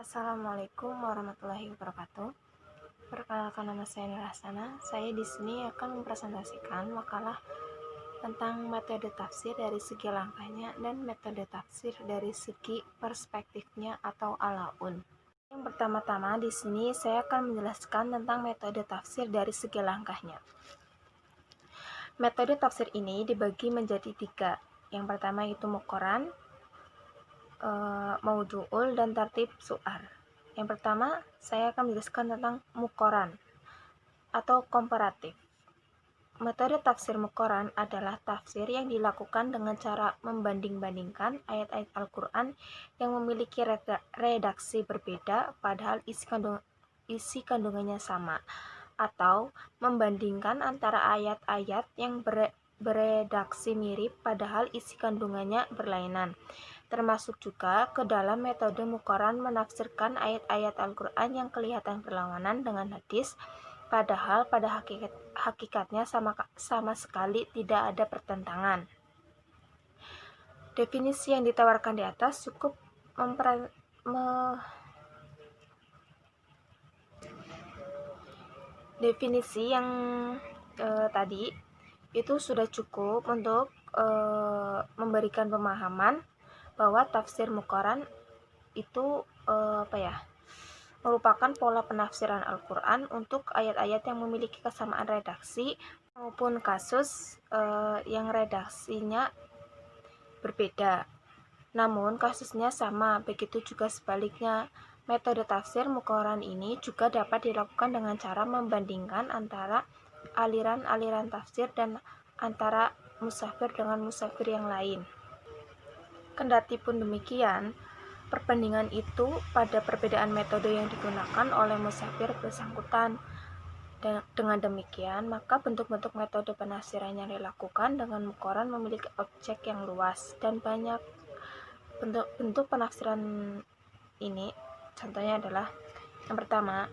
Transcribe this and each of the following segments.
Assalamualaikum warahmatullahi wabarakatuh. Perkenalkan, nama saya Nur Hasanah. Saya di sini akan mempresentasikan makalah tentang metode tafsir dari segi langkahnya dan metode tafsir dari segi perspektifnya atau alaun. Yang pertama-tama di sini saya akan menjelaskan tentang metode tafsir dari segi langkahnya. Metode tafsir ini dibagi menjadi 3. Yang pertama itu muqaran, maudhu'ul, dan tartib su'ar. Yang pertama, saya akan menjelaskan tentang muqaran atau komparatif. Metode tafsir muqaran adalah tafsir yang dilakukan dengan cara membanding-bandingkan ayat-ayat Al-Quran yang memiliki redaksi berbeda padahal isi kandungannya sama, atau membandingkan antara ayat-ayat yang beredaksi mirip padahal isi kandungannya berlainan. Termasuk juga ke dalam metode muqaran menafsirkan ayat-ayat Al-Quran yang kelihatan berlawanan dengan hadis, padahal pada hakikatnya sama sekali tidak ada pertentangan. Definisi yang ditawarkan di atas cukup definisi yang tadi itu sudah cukup untuk memberikan pemahaman bahwa tafsir muqaran itu merupakan pola penafsiran Al-Quran untuk ayat-ayat yang memiliki kesamaan redaksi maupun kasus yang redaksinya berbeda, namun kasusnya sama. Begitu juga sebaliknya. Metode tafsir muqaran ini juga dapat dilakukan dengan cara membandingkan antara aliran-aliran tafsir dan antara musafir dengan musafir yang lain. Kendati pun demikian, perbandingan itu pada perbedaan metode yang digunakan oleh musafir bersangkutan. Dengan demikian, maka bentuk-bentuk metode penafsiran yang dilakukan dengan muqaran memiliki objek yang luas dan banyak. Bentuk penafsiran ini contohnya adalah: yang pertama,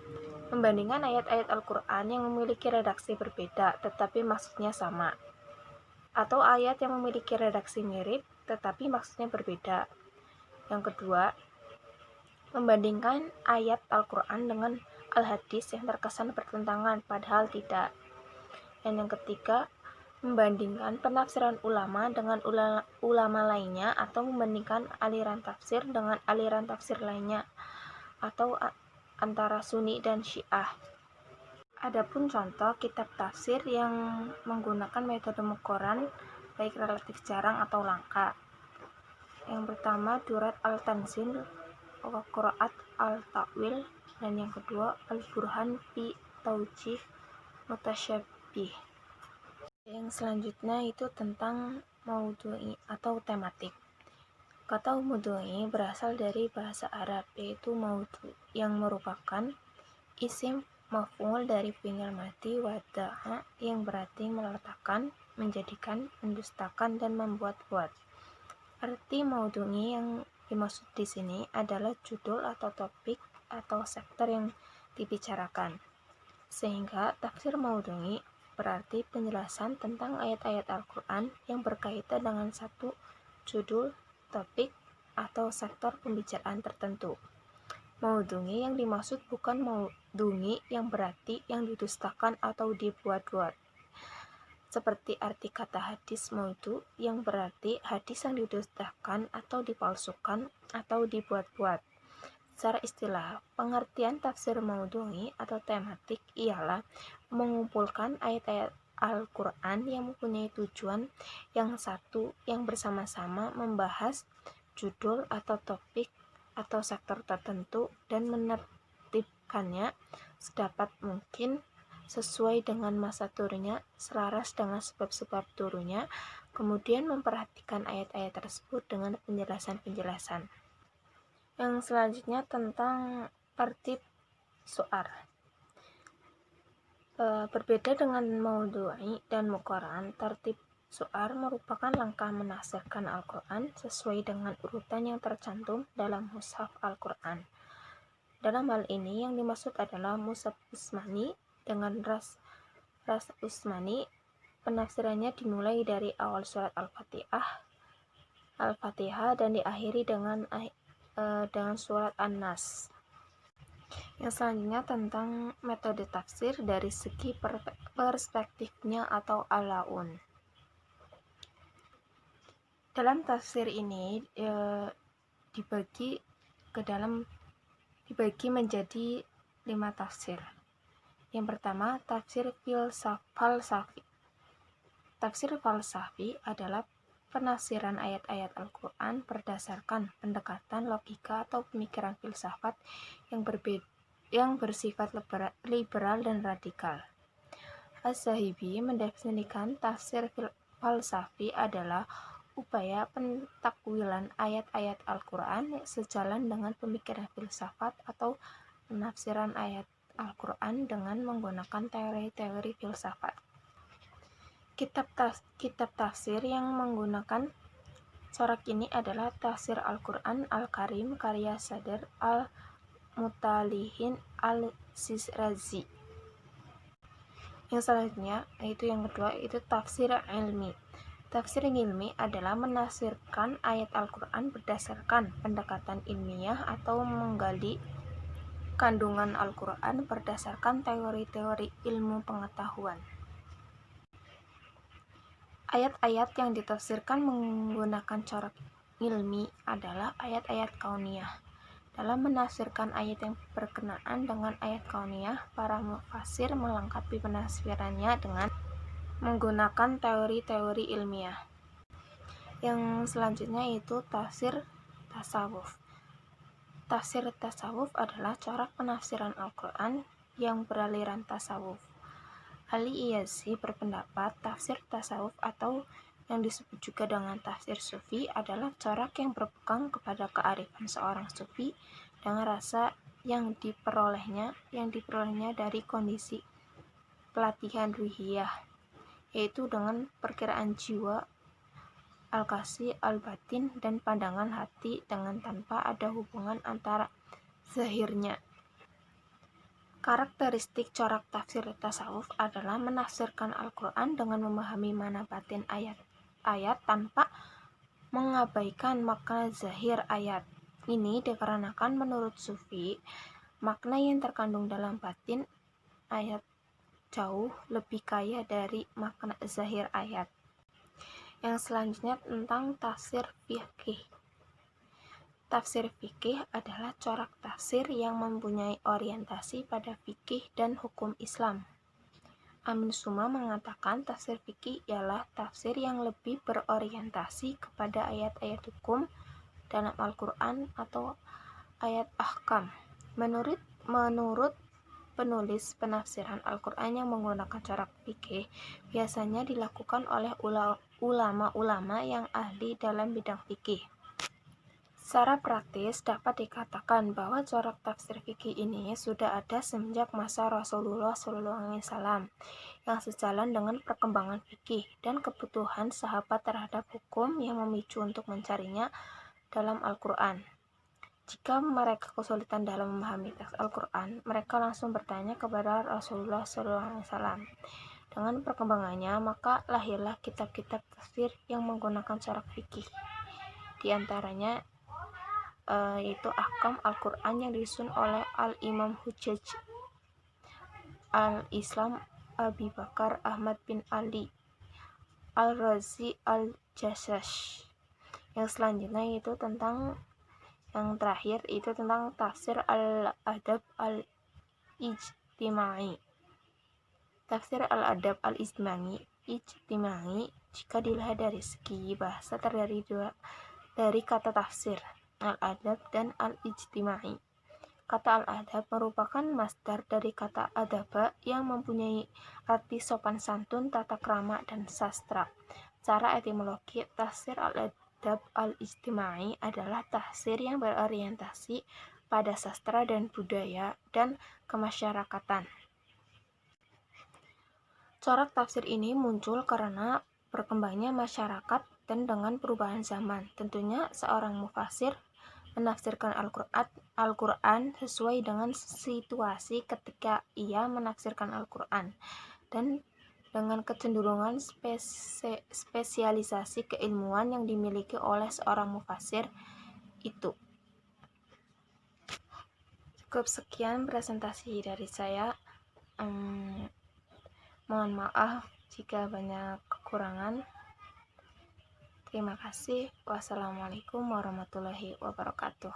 membandingkan ayat-ayat Al-Quran yang memiliki redaksi berbeda tetapi maksudnya sama, atau ayat yang memiliki redaksi mirip tetapi maksudnya berbeda. Yang kedua, membandingkan ayat Al-Quran dengan Al-Hadis yang terkesan bertentangan padahal tidak. Dan yang ketiga, membandingkan penafsiran ulama dengan ulama lainnya, atau membandingkan aliran tafsir dengan aliran tafsir lainnya, atau antara Sunni dan Syiah. Adapun contoh kitab tafsir yang menggunakan metode muqaran baik relatif jarang atau langka. Yang pertama, Durat al-Tanzil wa Qiraat al-Ta'wil, dan yang kedua Al-Burhan fi Taujih Mutasyabih. Yang selanjutnya itu tentang maudhu'i atau tematik. Kata maudhu'i berasal dari bahasa Arab, yaitu maudhu, yang merupakan isim maf'ul dari fi'il madhi wada'a, yang berarti meletakkan, menjadikan, mendustakan, dan membuat-buat. Arti maudhu'i yang dimaksud di sini adalah judul atau topik atau sektor yang dibicarakan. Sehingga tafsir maudhu'i berarti penjelasan tentang ayat-ayat Al-Quran yang berkaitan dengan satu judul, topik, atau sektor pembicaraan tertentu. Maudhu'i yang dimaksud bukan maudhu'i yang berarti yang didustakan atau dibuat-buat, seperti arti kata hadis maudhu yang berarti hadis yang didustakan atau dipalsukan atau dibuat-buat. Secara istilah, pengertian tafsir maudhu'i atau tematik ialah mengumpulkan ayat-ayat Al-Quran yang mempunyai tujuan yang satu yang bersama-sama membahas judul atau topik atau sektor tertentu dan menertibkannya sedapat mungkin sesuai dengan masa turunnya, selaras dengan sebab-sebab turunnya, kemudian memperhatikan ayat-ayat tersebut dengan penjelasan-penjelasan. Yang selanjutnya tentang tertib su'ar. Berbeda dengan maudhu'i dan muqaran, tertib su'ar merupakan langkah menafsirkan Al-Quran sesuai dengan urutan yang tercantum dalam mushaf Al-Quran. Dalam hal ini yang dimaksud adalah mushaf Utsmani. Dengan ras Utsmani, penafsirannya dimulai dari awal surat Al-Fatihah dan diakhiri dengan surat An-Nas. Yang selanjutnya tentang metode tafsir dari segi perspektifnya atau alaun. Dalam tafsir ini dibagi menjadi 5 tafsir. Yang pertama, tafsir falsafi. Tafsir falsafi adalah penafsiran ayat-ayat Al-Quran berdasarkan pendekatan logika atau pemikiran filsafat yang bersifat liberal dan radikal. Az-Zahibi mendefinisikan tafsir falsafi adalah upaya pentakwilan ayat-ayat Al-Quran sejalan dengan pemikiran filsafat atau penafsiran ayat Al-Quran dengan menggunakan teori-teori filsafat. Kitab tafsir yang menggunakan corak ini adalah Tafsir Al-Quran Al-Karim karya Sadr Al-Mutalihin Al-Sizrazi. Yang selanjutnya, yang kedua, itu tafsir ilmi. Tafsir ilmi adalah menafsirkan ayat Al-Quran berdasarkan pendekatan ilmiah atau menggali kandungan Al-Quran berdasarkan teori-teori ilmu pengetahuan. Ayat-ayat yang ditafsirkan menggunakan corak ilmi adalah ayat-ayat kauniyah. Dalam menafsirkan ayat yang berkenaan dengan ayat kauniyah, para mufasir melengkapi penafsirannya dengan menggunakan teori-teori ilmiah. Yang selanjutnya itu tafsir tasawuf. Tafsir tasawuf adalah corak penafsiran Al-Quran yang beraliran tasawuf. Ali Iyazi berpendapat tafsir tasawuf atau yang disebut juga dengan tafsir sufi adalah corak yang berpegang kepada kearifan seorang sufi dengan rasa yang diperolehnya dari kondisi pelatihan ruhiyah, yaitu dengan perkiraan jiwa, al-kasi, al-batin, dan pandangan hati dengan tanpa ada hubungan antara zahirnya. Karakteristik corak tafsir tasawuf adalah menafsirkan Al-Quran dengan memahami mana batin ayat-ayat tanpa mengabaikan makna zahir ayat. Ini dikarenakan menurut Sufi, makna yang terkandung dalam batin ayat jauh lebih kaya dari makna zahir ayat. Yang selanjutnya tentang tafsir fikih. Tafsir fikih adalah corak tafsir yang mempunyai orientasi pada fikih dan hukum Islam. Amin Suma mengatakan tafsir fikih ialah tafsir yang lebih berorientasi kepada ayat-ayat hukum dalam Al-Quran atau ayat ahkam. Menurut penulis penafsiran Al-Quran yang menggunakan corak fikih biasanya dilakukan oleh ulama-ulama yang ahli dalam bidang fikih. Secara praktis dapat dikatakan bahwa corak tafsir fikih ini sudah ada semenjak masa Rasulullah SAW yang sejalan dengan perkembangan fikih dan kebutuhan sahabat terhadap hukum yang memicu untuk mencarinya dalam Al-Quran. Jika mereka kesulitan dalam memahami teks Al-Quran, mereka langsung bertanya kepada Rasulullah SAW. Dengan perkembangannya, maka lahirlah kitab-kitab tafsir yang menggunakan corak fikih. Di antaranya yaitu Ahkam Al-Quran yang disusun oleh Al-Imam Hujjaj Al-Islam Abi Bakar Ahmad bin Ali Al-Razi Al-Jassash. Yang selanjutnya itu tentang yang terakhir itu tentang tafsir Al-Adab Al-Ijtimai. Tafsir Al-Adab Al-Ijtimai jika dilihat dari segi bahasa terdiri dari kata tafsir al-adab dan al-ijtimai. Kata al-adab merupakan masdar dari kata adaba yang mempunyai arti sopan santun, tata krama, dan sastra. Secara etimologi, tafsir al-adab al-ijtimai adalah tafsir yang berorientasi pada sastra dan budaya dan kemasyarakatan. Corak tafsir ini muncul karena berkembangnya masyarakat dan dengan perubahan zaman. Tentunya seorang mufasir menafsirkan Al-Quran sesuai dengan situasi ketika ia menafsirkan Al-Quran dan dengan kecenderungan spesialisasi keilmuan yang dimiliki oleh seorang mufasir itu. Cukup sekian presentasi dari saya. Mohon maaf jika banyak kekurangan. Terima kasih. Wassalamualaikum warahmatullahi wabarakatuh.